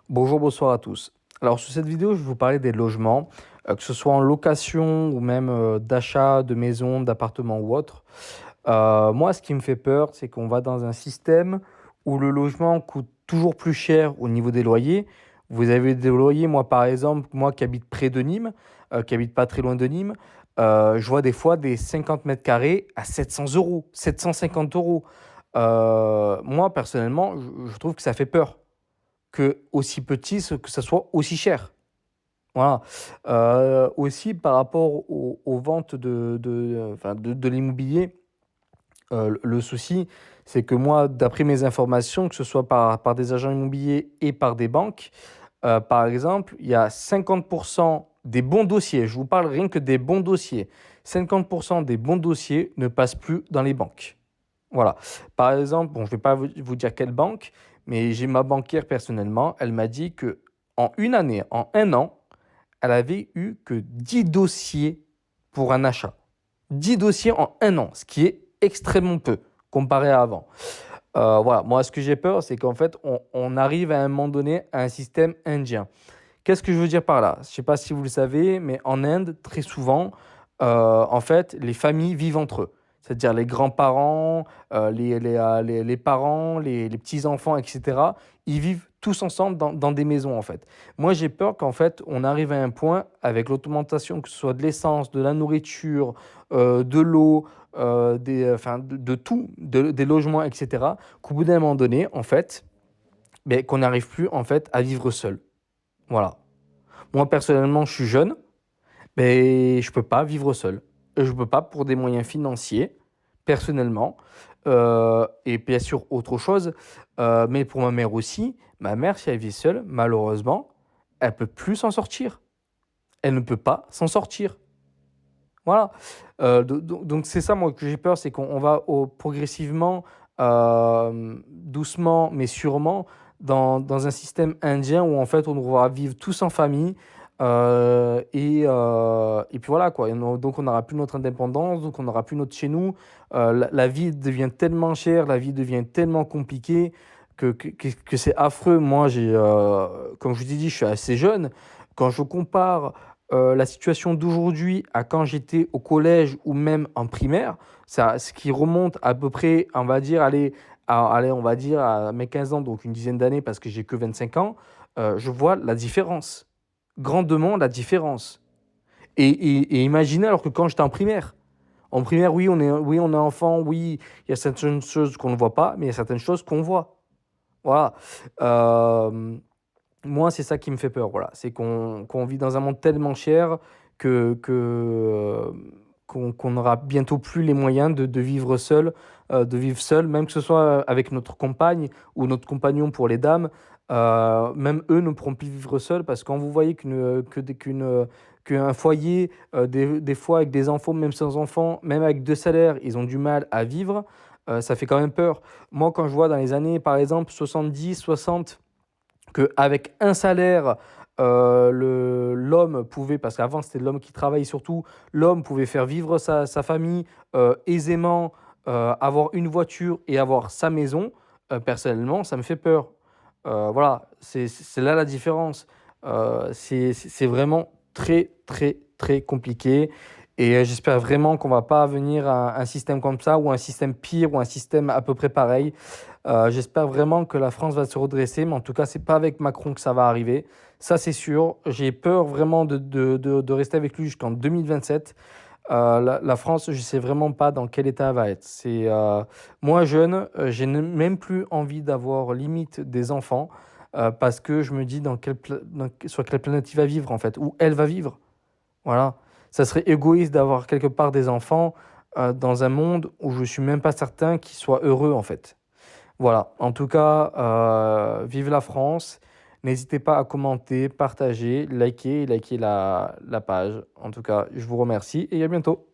Bonjour, bonsoir à tous. Alors sur cette vidéo, je vais vous parler des logements, que ce soit en location ou même d'achat de maisons, d'appartements ou autre. Moi, ce qui me fait peur, c'est qu'on va dans un système où le logement coûte toujours plus cher au niveau des loyers. Vous avez des loyers, moi par exemple, moi qui habite près de Nîmes, qui habite pas très loin de Nîmes, je vois des fois des 50 mètres carrés à 700 euros, 750 euros. Moi personnellement, je trouve que ça fait peur que aussi petit, que ça soit aussi cher. Voilà. Aussi par rapport aux ventes enfin, de l'immobilier, le souci, c'est que moi, d'après mes informations, que ce soit par des agents immobiliers et par des banques, par exemple, il y a 50% des bons dossiers, je vous parle rien que des bons dossiers, 50% des bons dossiers ne passent plus dans les banques. Voilà. Par exemple, bon, je ne vais pas vous dire quelle banque, mais j'ai ma banquière personnellement, elle m'a dit que en une année, en un an, elle avait eu que 10 dossiers pour un achat. 10 dossiers en un an, ce qui est extrêmement peu comparé à avant. Voilà, moi ce que j'ai peur, c'est qu'en fait, on arrive à un moment donné à un système indien. Qu'est-ce que je veux dire par là? Je ne sais pas si vous le savez, mais en Inde, très souvent, en fait, les familles vivent entre eux. C'est-à-dire les grands-parents, les parents, les petits-enfants, etc. Ils vivent tous ensemble dans des maisons, en fait. Moi, j'ai peur qu'en fait, on arrive à un point, avec l'augmentation, que ce soit de l'essence, de la nourriture, de l'eau, enfin, de tout, des logements, etc., qu'au bout d'un moment donné, en fait, ben, qu'on n'arrive plus, en fait, à vivre seul. Voilà. Moi, personnellement, je suis jeune, mais je peux pas vivre seul. Je peux pas pour des moyens financiers, personnellement. Et bien sûr, autre chose, mais pour ma mère aussi. Ma mère, si elle vit seule, malheureusement, elle peut plus s'en sortir. Elle ne peut pas s'en sortir. Voilà. Donc c'est ça, moi, que j'ai peur, c'est qu'on va progressivement, doucement, mais sûrement, dans un système indien où, en fait, on va vivre tous en famille. Et puis voilà, quoi. Donc, on n'aura plus notre indépendance, donc on n'aura plus notre chez nous. La vie devient tellement chère, la vie devient tellement compliquée que c'est affreux. Moi, comme je vous ai dit, je suis assez jeune. Quand je compare la situation d'aujourd'hui à quand j'étais au collège ou même en primaire, ça, ce qui remonte à peu près, on va dire, allez, on va dire à mes 15 ans, donc une dizaine d'années parce que j'ai que 25 ans, je vois la différence. Grandement la différence. Et imaginez alors que quand j'étais en primaire, oui, on est enfant, oui, il y a certaines choses qu'on ne voit pas, mais il y a certaines choses qu'on voit. Voilà. Euh, Moi, c'est ça qui me fait peur, voilà. C'est qu'on vit dans un monde tellement cher qu'on n'aura bientôt plus les moyens de vivre seul, même que ce soit avec notre compagne ou notre compagnon pour les dames. Même eux ne pourront plus vivre seuls parce que quand vous voyez qu'un foyer, des fois avec des enfants, même sans enfants, même avec deux salaires, ils ont du mal à vivre, ça fait quand même peur. Moi, quand je vois dans les années, par exemple, 70, 60, qu'avec un salaire, l'homme pouvait, parce qu'avant c'était l'homme qui travaillait surtout, l'homme pouvait faire vivre sa famille aisément, avoir une voiture et avoir sa maison, personnellement, ça me fait peur. Voilà, c'est là la différence. C'est vraiment très, très, très compliqué. Et j'espère vraiment qu'on va pas venir à un système comme ça, ou un système pire, ou un système à peu près pareil. J'espère vraiment que la France va se redresser, mais en tout cas, c'est pas avec Macron que ça va arriver. Ça, c'est sûr. J'ai peur vraiment de rester avec lui jusqu'en 2027. La France, je sais vraiment pas dans quel état elle va être. Moi, jeune, j'ai même plus envie d'avoir limite des enfants parce que je me dis sur quelle planète il va vivre, en fait, où elle va vivre. Voilà. Ça serait égoïste d'avoir quelque part des enfants dans un monde où je suis même pas certain qu'ils soient heureux, en fait. Voilà, en tout cas, vive la France. N'hésitez pas à commenter, partager, liker la page. En tout cas, je vous remercie et à bientôt.